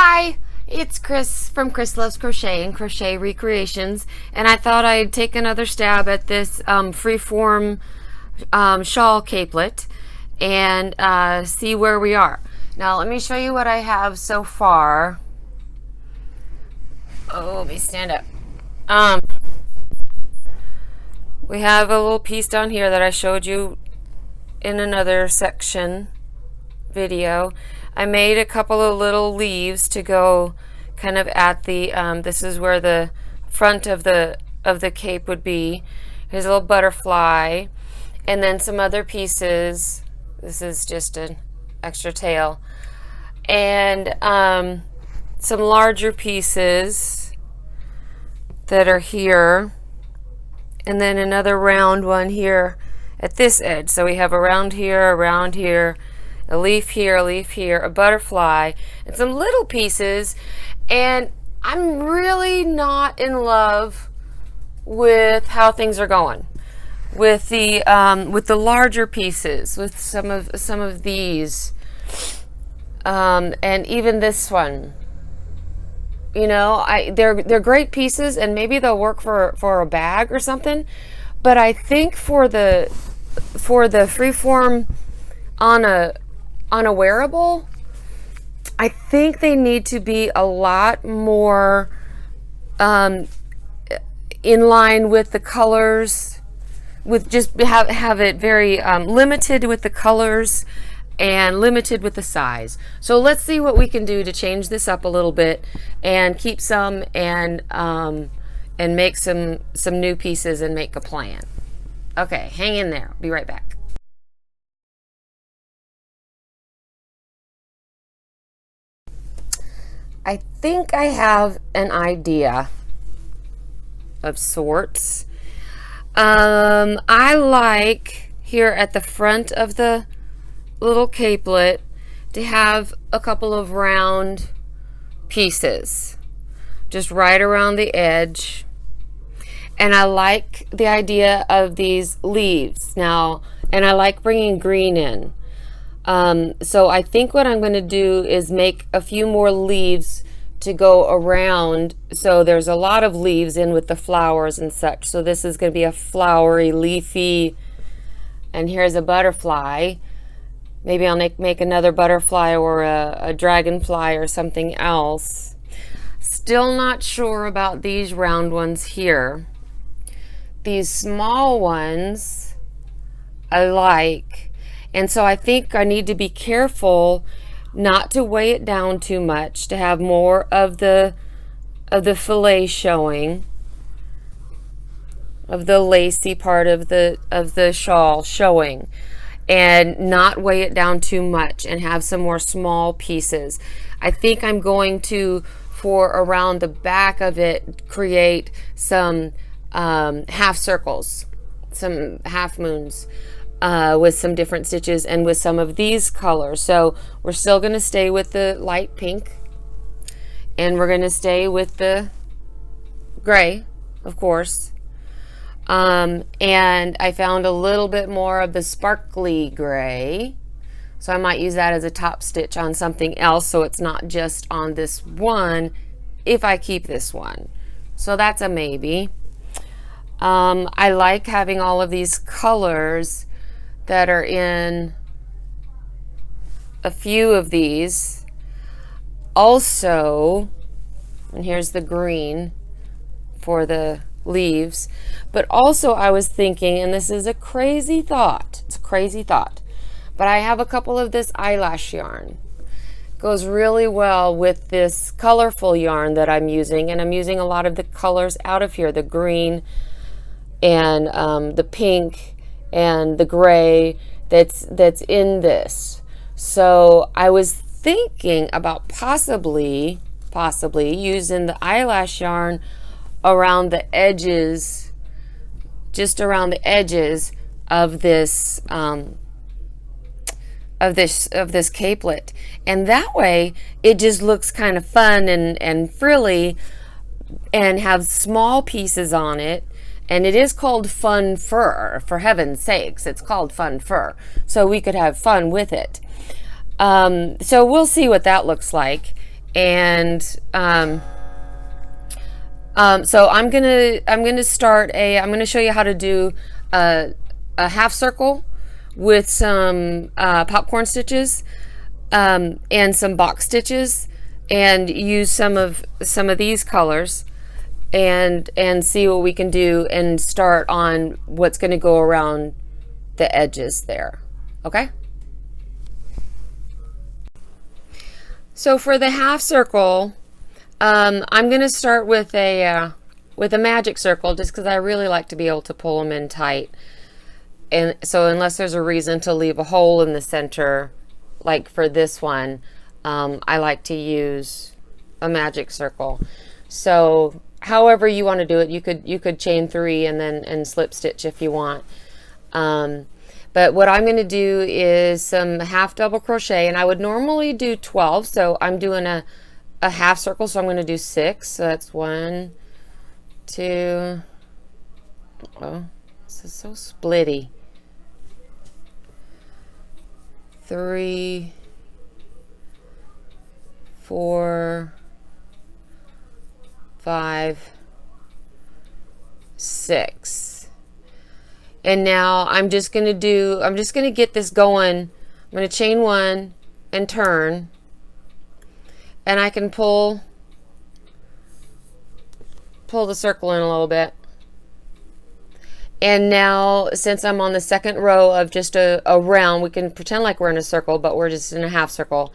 Hi, it's Chris from Chris Loves Crochet and Crochet Recreations, and I thought I'd take another stab at this Freeform shawl capelet and see where we are. Now let me show you what I have so far. Oh, let me stand up. We have a little piece down here that I showed you in another section video. I made a couple of little leaves to go kind of at the this is where the front of the cape would be. Here's a little butterfly, and then some other pieces. This is just an extra tail, and some larger pieces that are here, and then another round one here at this edge. So we have around here, a leaf here, a butterfly, and some little pieces. And I'm really not in love with how things are going with the larger pieces, with some of these, and even this one. You know, they're great pieces, and maybe they'll work for a bag or something. But I think for the Freeform on a wearable, I think they need to be a lot more in line with the colors, with just have it very limited with the colors and limited with the size. So let's see what we can do to change this up a little bit and keep some and make some new pieces and make a plan. Okay, hang in there. I'll be right back. I think I have an idea of sorts. I like here at the front of the little capelet to have a couple of round pieces just right around the edge. And I like the idea of these leaves now, and I like bringing green in. So I think what I'm going to do is make a few more leaves to go around, so there's a lot of leaves in with the flowers and such. So this is going to be a flowery, leafy, and here's a butterfly. Maybe I'll make another butterfly or a dragonfly or something else. Still not sure about these round ones here. These small ones I like. And so I think I need to be careful not to weigh it down too much, to have more of the fillet showing, of the lacy part of the shawl showing, and not weigh it down too much and have some more small pieces. I think I'm going to, for around the back of it, create some half circles, some half moons, with some different stitches and with some of these colors. So we're still going to stay with the light pink, and we're going to stay with the gray, of course. And I found a little bit more of the sparkly gray, so I might use that as a top stitch on something else, so it's not just on this one if I keep this one. So that's a maybe. I like having all of these colors that are in a few of these also, and here's the green for the leaves. But also I was thinking, and this is a crazy thought, it's a crazy thought, but I have a couple of this eyelash yarn. Goes really well with this colorful yarn that I'm using, and I'm using a lot of the colors out of here, the green and the pink and the gray that's in this. So I was thinking about possibly using the eyelash yarn around the edges, just around the edges of this capelet, and that way it just looks kind of fun and frilly, and have small pieces on it. And it is called fun fur, for heaven's sakes, it's called fun fur. So we could have fun with it. So we'll see what that looks like. And so I'm gonna start I'm gonna show you how to do a half circle with some popcorn stitches and some box stitches, and use some of these colors, and see what we can do, and start on what's going to go around the edges there. Okay, so for the half circle, I'm going to start with a magic circle, just because I really like to be able to pull them in tight. And so unless there's a reason to leave a hole in the center, like for this one, I like to use a magic circle. So however you want to do it, you could chain 3 and then slip stitch if you want. But what I'm going to do is some half double crochet, and I would normally do 12, so I'm doing a half circle, so I'm going to do 6. So that's 1, 2, oh, this is so splitty. 3, 4, 5, 6. And now I'm just going to get this going. I'm going to chain 1 and turn, and I can pull the circle in a little bit. And now, since I'm on the second row of just a round, we can pretend like we're in a circle, but we're just in a half circle.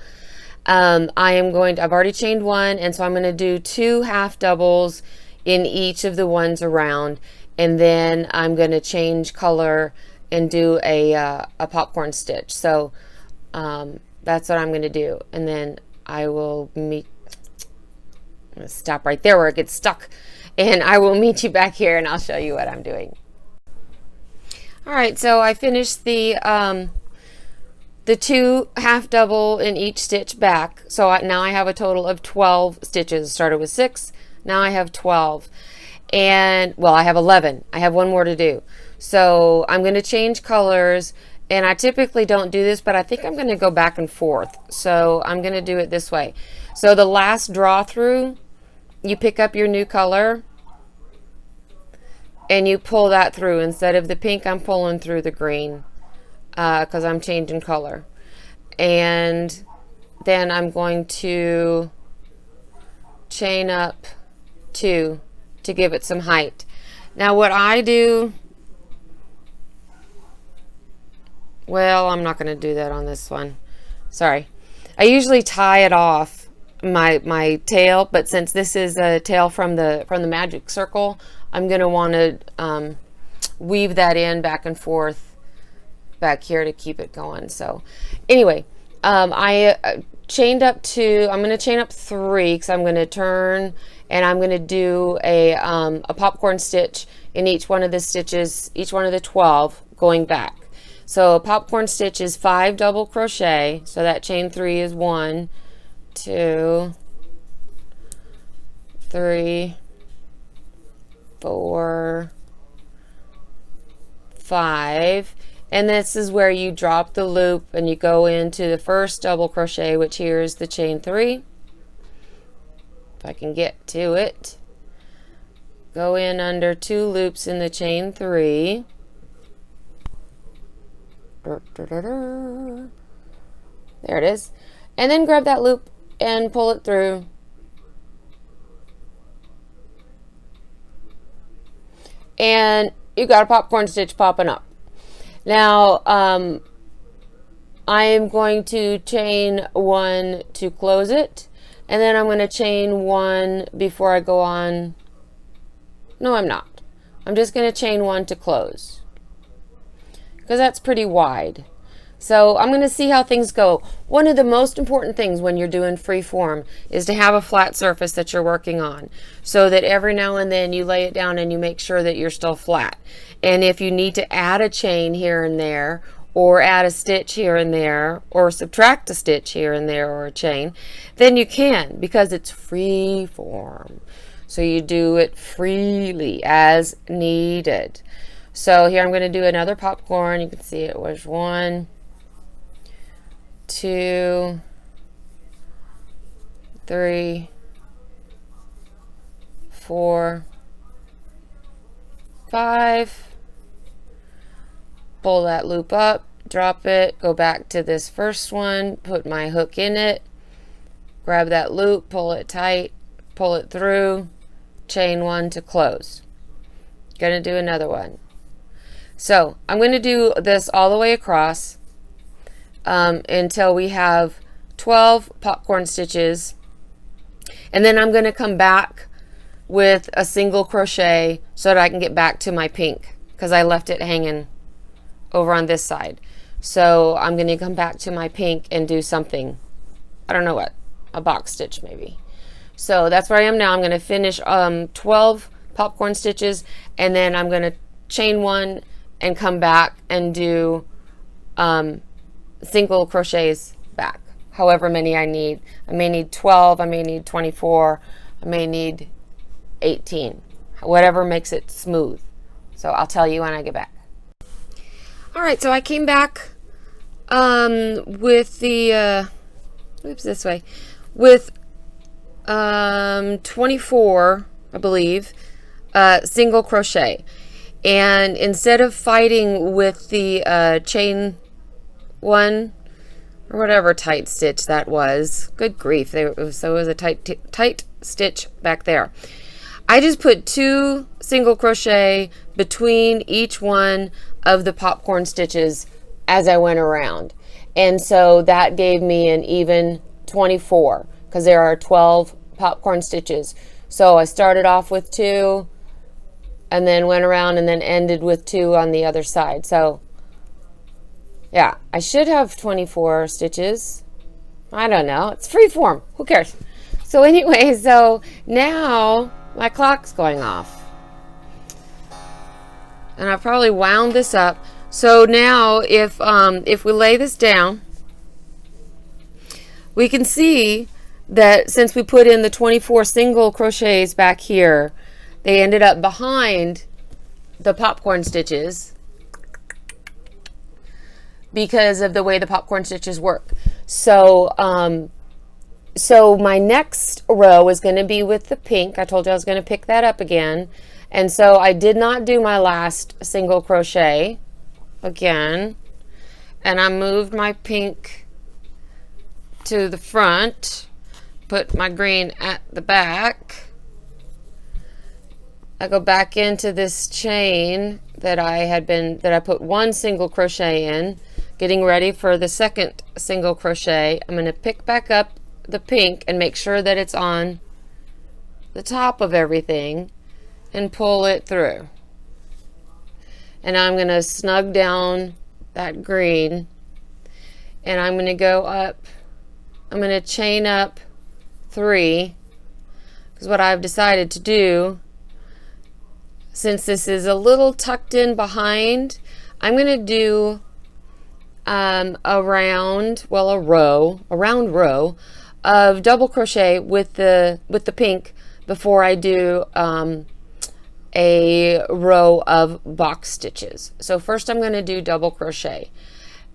I've already chained 1, and so I'm going to do 2 half doubles in each of the ones around, and then I'm going to change color and do a popcorn stitch. So that's what I'm going to do, and then I will meet. I'm going to stop right there where it gets stuck, and I will meet you back here, and I'll show you what I'm doing. All right, so I finished the 2 half double in each stitch back. So now I have a total of 12 stitches. Started with 6, now I have 12. And, well, I have 11. I have one more to do. So I'm going to change colors, and I typically don't do this, but I think I'm going to go back and forth. So I'm going to do it this way. So the last draw through, you pick up your new color, and you pull that through. Instead of the pink, I'm pulling through the green, because I'm changing color. And then I'm going to chain up 2 to give it some height. Now what I do, well, I'm not going to do that on this one. Sorry. I usually tie it off my tail, but since this is a tail from the magic circle, I'm going to want to weave that in back and forth back here to keep it going. So anyway, I chained up 2. I'm going to chain up 3 because I'm going to turn, and I'm going to do a popcorn stitch in each one of the stitches, each one of the 12 going back. So a popcorn stitch is 5 double crochet, so that chain 3 is 1, 2, 3, 4, 5, and this is where you drop the loop and you go into the first double crochet, which here is the chain 3. If I can get to it, go in under 2 loops in the chain 3. There it is, and then grab that loop and pull it through. And you got a popcorn stitch popping up. Now I am going to chain 1 to close it, and then I'm going to chain 1 before I go on. No, I'm not. I'm just going to chain 1 to close, because that's pretty wide. So I'm going to see how things go. One of the most important things when you're doing free form is to have a flat surface that you're working on, so that every now and then you lay it down and you make sure that you're still flat. And if you need to add a chain here and there, or add a stitch here and there, or subtract a stitch here and there, or a chain, then you can, because it's free form. So you do it freely as needed. So here I'm going to do another popcorn. You can see it was 1, 2, 3, 4, 5. Pull that loop up, drop it, go back to this first one, put my hook in it, grab that loop, pull it tight, pull it through, chain 1 to close. Gonna do another one. So I'm going to do this all the way across until we have 12 popcorn stitches, and then I'm going to come back with a single crochet so that I can get back to my pink, because I left it hanging over on this side. So I'm going to come back to my pink and do something, I don't know what, a box stitch maybe. So that's where I am now. I'm going to finish 12 popcorn stitches, and then I'm going to chain 1 and come back and do single crochets back, however many I need. I may need 12, I may need 24, I may need 18, whatever makes it smooth. So I'll tell you when I get back. All right, so I came back with the oops, this way, with 24, I believe, single crochet. And instead of fighting with the chain 1 or whatever tight stitch that was, good grief, so it was a tight stitch back there, I just put 2 single crochet between each one of the popcorn stitches as I went around, and so that gave me an even 24, because there are 12 popcorn stitches. So I started off with 2 and then went around and then ended with 2 on the other side. So yeah, I should have 24 stitches. I don't know, it's freeform, who cares? So anyway, so now my clock's going off, and I probably wound this up. So now if we lay this down, we can see that since we put in the 24 single crochets back here, they ended up behind the popcorn stitches because of the way the popcorn stitches work. So so my next row is going to be with the pink. I told you I was going to pick that up again, and so I did not do my last single crochet again, and I moved my pink to the front, put my green at the back. I go back into this chain that I put 1 single crochet in, getting ready for the second single crochet. I'm going to pick back up the pink and make sure that it's on the top of everything and pull it through. And I'm going to snug down that green, and I'm going to go up, I'm going to chain up 3, because what I've decided to do, since this is a little tucked in behind, I'm going to do a round row of double crochet with the pink before I do a row of box stitches. So first I'm going to do double crochet,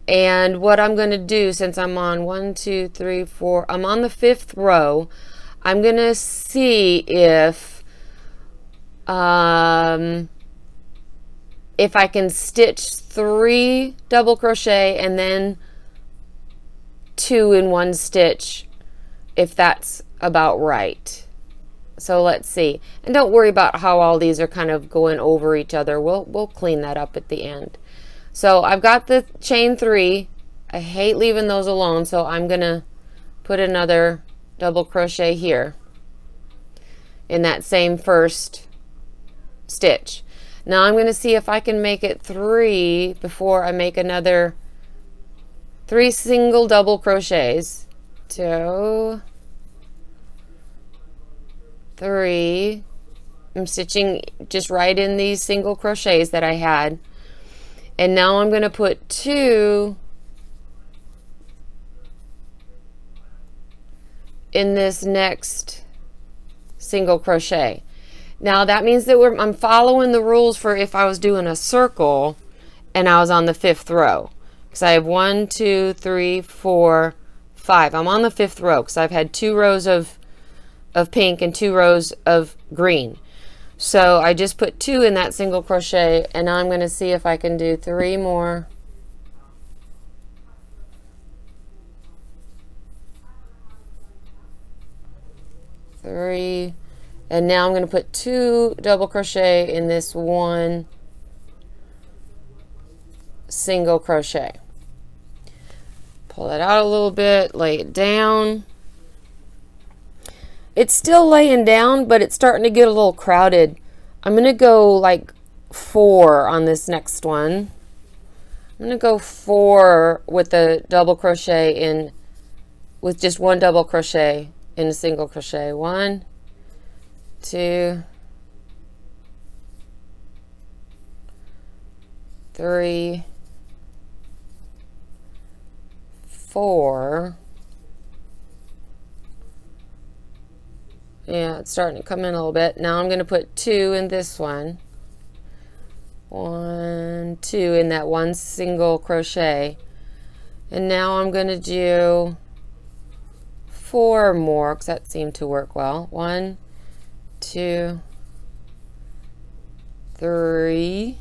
and what I'm going to do, since I'm on 1, 2, 3, 4, I'm on the 5th row, I'm going to see if I can stitch 3 double crochet and then 2 in 1 stitch, if that's about right. So let's see, and don't worry about how all these are kind of going over each other. We'll clean that up at the end. So I've got the chain 3. I hate leaving those alone, so I'm gonna put another double crochet here in that same first stitch. Now I'm going to see if I can make it 3 before I make another 3 single double crochets. 2, 3. I'm stitching just right in these single crochets that I had, and now I'm going to put 2 in this next single crochet. Now that means that I'm following the rules for if I was doing a circle and I was on the 5th row, because I have 1, 2, 3, 4, 5. I'm on the 5th row because I've had 2 rows of of pink and 2 rows of green. So I just put 2 in that single crochet, and now I'm going to see if I can do 3 more. Three, and now I'm going to put 2 double crochet in this one single crochet. Pull it out a little bit, lay it down. It's still laying down, but it's starting to get a little crowded. I'm going to go like 4 on this next one. I'm going to go 4 with the double crochet in, with just 1 double crochet in a single crochet. 1, 2, 3, 4. Yeah, it's starting to come in a little bit. Now I'm going to put 2 in this one. 1, 2 in that one single crochet. And now I'm going to do 4 more, because that seemed to work well. 1, 2, 3,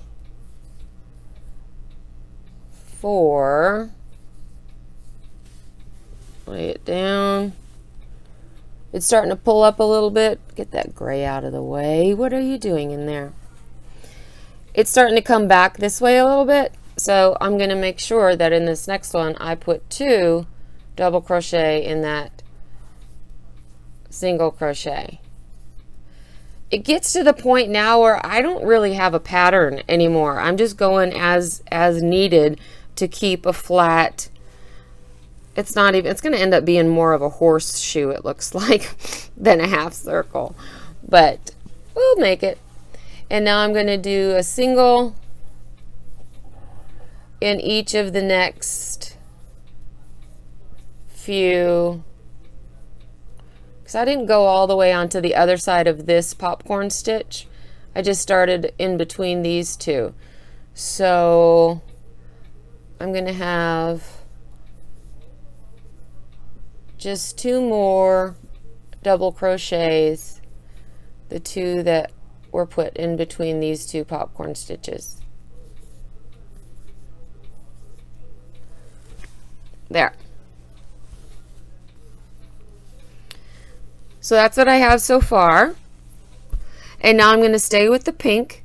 4. Lay it down. It's starting to pull up a little bit. Get that gray out of the way. What are you doing in there? It's starting to come back this way a little bit. So I'm going to make sure that in this next one I put 2 double crochet in that single crochet. It gets to the point now where I don't really have a pattern anymore. I'm just going as needed to keep a flat. It's not even, it's going to end up being more of a horseshoe, it looks like, than a half circle. But we'll make it. And now I'm going to do a single in each of the next few, because I didn't go all the way onto the other side of this popcorn stitch. I just started in between these two. So I'm going to have just 2 more double crochets, the 2 that were put in between these 2 popcorn stitches. There. So that's what I have so far. And now I'm going to stay with the pink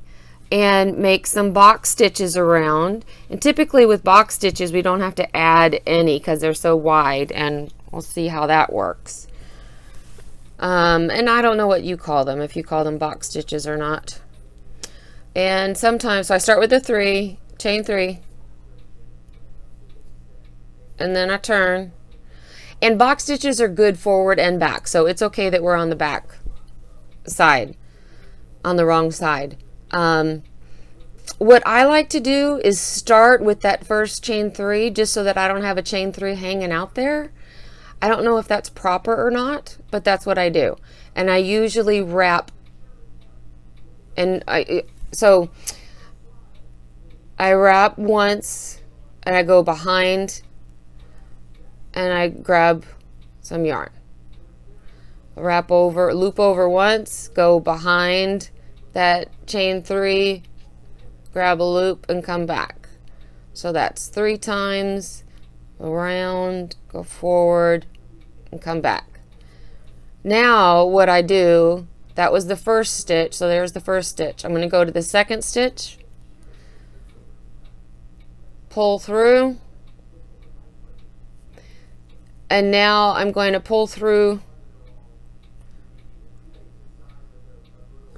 and make some box stitches around. And typically with box stitches we don't have to add any because they're so wide, and we'll see how that works. And I don't know what you call them, if you call them box stitches or not. And sometimes, so I start with the 3, chain 3, and then I turn. And box stitches are good forward and back, so it's okay that we're on the back side, on the wrong side. What I like to do is start with that first chain 3 just so that I don't have a chain 3 hanging out there. I don't know if that's proper or not, but that's what I do. And I usually wrap, and I wrap once and I go behind and I grab some yarn. Wrap over, loop over once, go behind that chain 3, grab a loop and come back. So that's 3 times. Around, go forward, and come back. Now what I do, that was the first stitch, so there's the first stitch. I'm going to go to the second stitch, pull through, and now I'm going to pull through.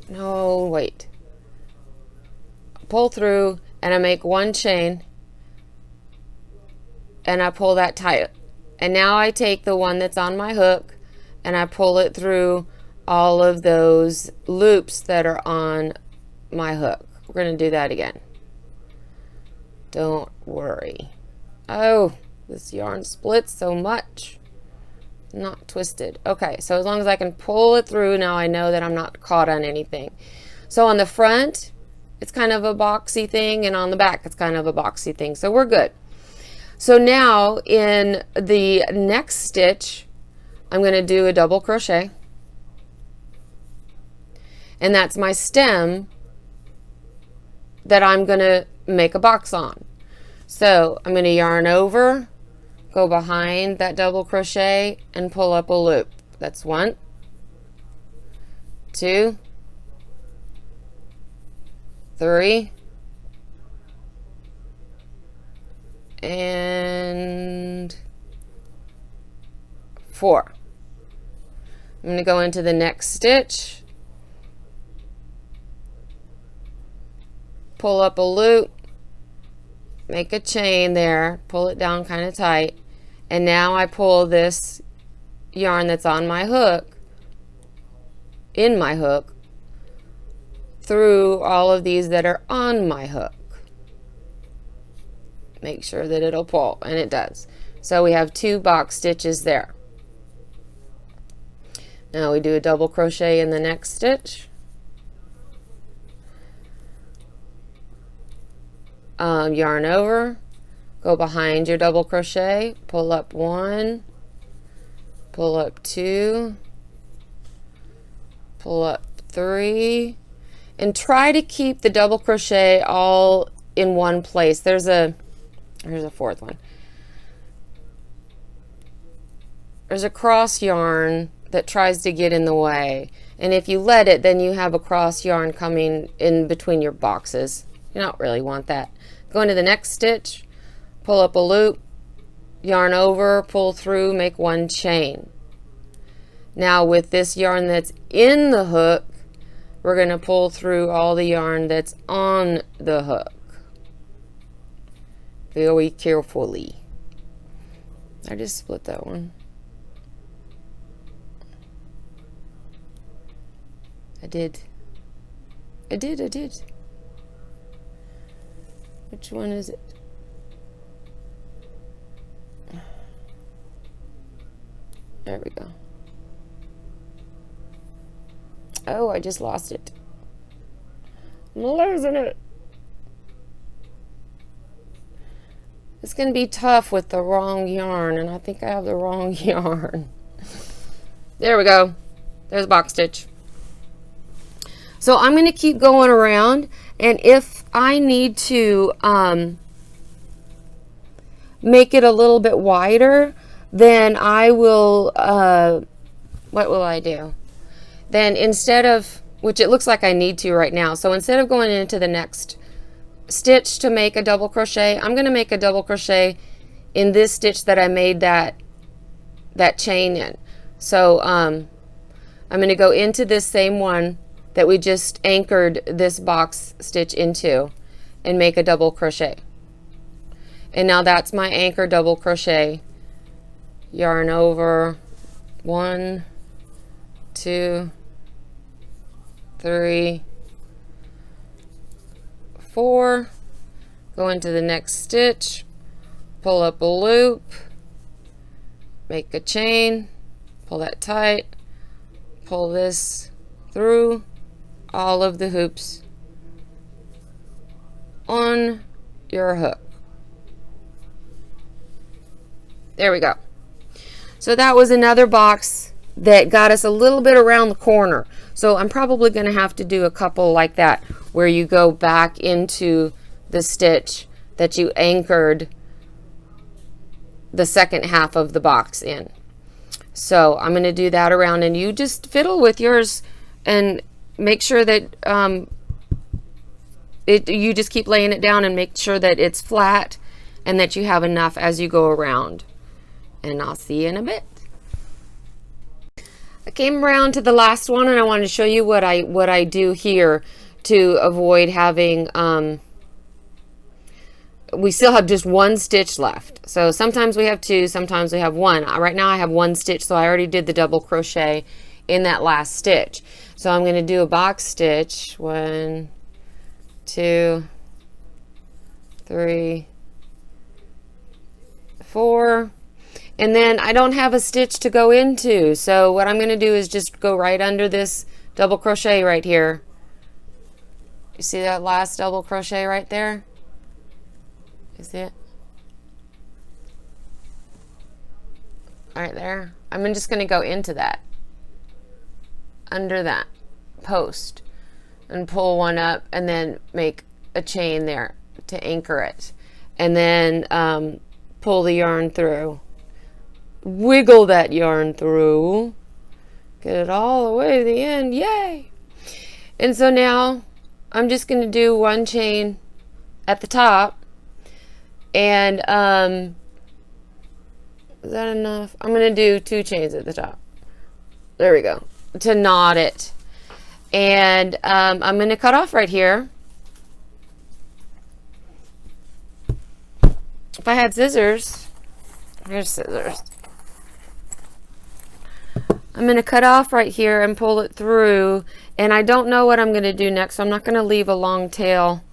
No, wait. Pull through, and I make 1 chain, and I pull that tight. And now I take the one that's on my hook and I pull it through all of those loops that are on my hook. We're going to do that again. Don't worry. Oh, this yarn splits so much. Not twisted. Okay, so as long as I can pull it through, now I know that I'm not caught on anything. So on the front, it's kind of a boxy thing, and on the back, it's kind of a boxy thing. So we're good. So now in the next stitch, I'm going to do a double crochet. and that's my stem that I'm going to make a box on. So I'm going to yarn over, go behind that double crochet, and pull up a loop. That's 1, 2, 3, and 4. I'm going to go into the next stitch, pull up a loop, make a chain there, pull it down kind of tight, and now I pull this yarn that's on my hook, in my hook, through all of these that are on my hook. Make sure that it'll pull, and it does. So we have 2 box stitches there. Now we do a double crochet in the next stitch. Yarn over, go behind your double crochet, pull up 1, pull up 2, pull up 3, and try to keep the double crochet all in one place. Here's a 4th one. There's a cross yarn that tries to get in the way, and if you let it, then you have a cross yarn coming in between your boxes. You don't really want that. Go into the next stitch, pull up a loop, yarn over, pull through, make 1 chain. Now with this yarn that's in the hook, we're going to pull through all the yarn that's on the hook. Very carefully. I just split that one. I did. Which one is it? There we go. Oh, I just lost it. I'm losing it. It's going to be tough with the wrong yarn, and I think I have the wrong yarn. There we go. There's a box stitch. So I'm going to keep going around, and if I need to make it a little bit wider, then I will, what will I do? Then instead of, which it looks like I need to right now, so instead of going into the next stitch to make a double crochet, I'm going to make a double crochet in this stitch that I made that chain in. So I'm going to go into this same one that we just anchored this box stitch into and make a double crochet. And now that's my anchor double crochet. Yarn over, 1, 2, 3, 4, go into the next stitch, pull up a loop, make a chain, pull that tight, pull this through all of the hoops on your hook. There we go. So that was another box that got us a little bit around the corner. So I'm probably going to have to do a couple like that where you go back into the stitch that you anchored the second half of the box in. So I'm going to do that around, and you just fiddle with yours and make sure that you just keep laying it down and make sure that it's flat and that you have enough as you go around. And I'll see you in a bit. I came around to the last one, and I wanted to show you what I do here to avoid having we still have just 1 stitch left. So sometimes we have 2, sometimes we have 1. Right now I have 1 stitch, so I already did the double crochet in that last stitch. So I'm going to do a box stitch, 1, 2, 3, 4, and then I don't have a stitch to go into, so what I'm going to do is just go right under this double crochet right here. You see that last double crochet right there? You see it? Right there. I'm just going to go into that, under that post. and pull one up and then make a chain there to anchor it, and then pull the yarn through, wiggle that yarn through, get it all the way to the end. Yay! And so now I'm just going to do one chain at the top, and is that enough? I'm going to do 2 chains at the top. There we go, to knot it. And I'm going to cut off right here. If I had scissors, here's scissors. I'm going to cut off right here and pull it through, and I don't know what I'm going to do next, so I'm not going to leave a long tail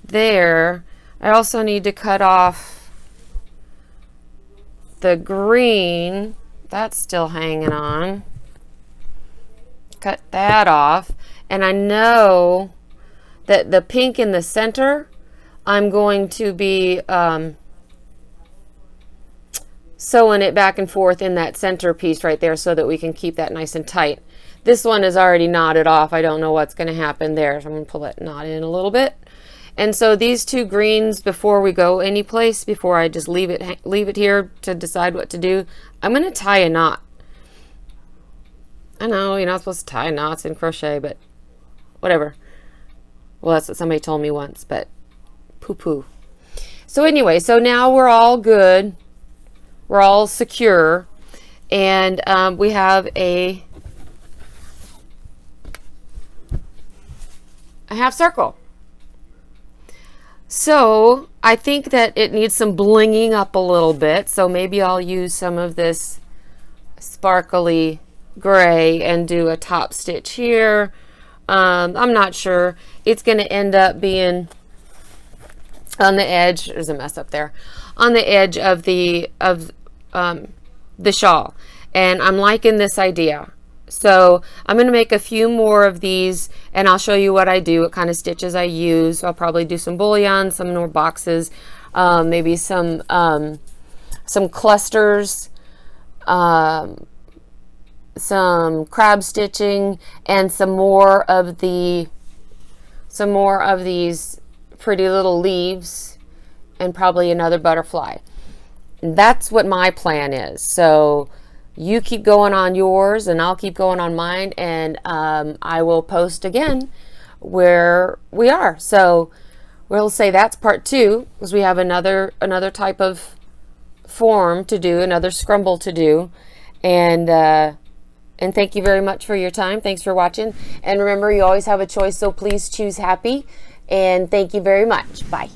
there. I also need to cut off the green. That's still hanging on. Cut that off, and I know that the pink in the center, I'm going to be sewing it back and forth in that center piece right there so that we can keep that nice and tight. This one is already knotted off. I don't know what's going to happen there, so I'm going to pull that knot in a little bit. And so these 2 greens, before we go any place, before I just leave it here to decide what to do, I'm going to tie a knot. I know you're not supposed to tie knots in crochet, but whatever. Well, that's what somebody told me once, but poo-poo. So anyway, so now we're all good. We're all secure. And we have a half circle. So I think that it needs some blinging up a little bit. So maybe I'll use some of this sparkly gray and do a top stitch here. I'm not sure. It's going to end up being on the edge. There's a mess up there. On the edge of the shawl. And I'm liking this idea. So I'm going to make a few more of these, and I'll show you what I do, what kind of stitches I use. I'll probably do some bullion, some more boxes, maybe some clusters, some crab stitching, and some more of these pretty little leaves, and probably another butterfly. And that's what my plan is. So you keep going on yours, and I'll keep going on mine, and I will post again where we are. So we'll say that's part 2, because we have another type of form to do, another scrumble to do. And thank you very much for your time. Thanks for watching. And remember, you always have a choice, so please choose happy. And thank you very much. Bye.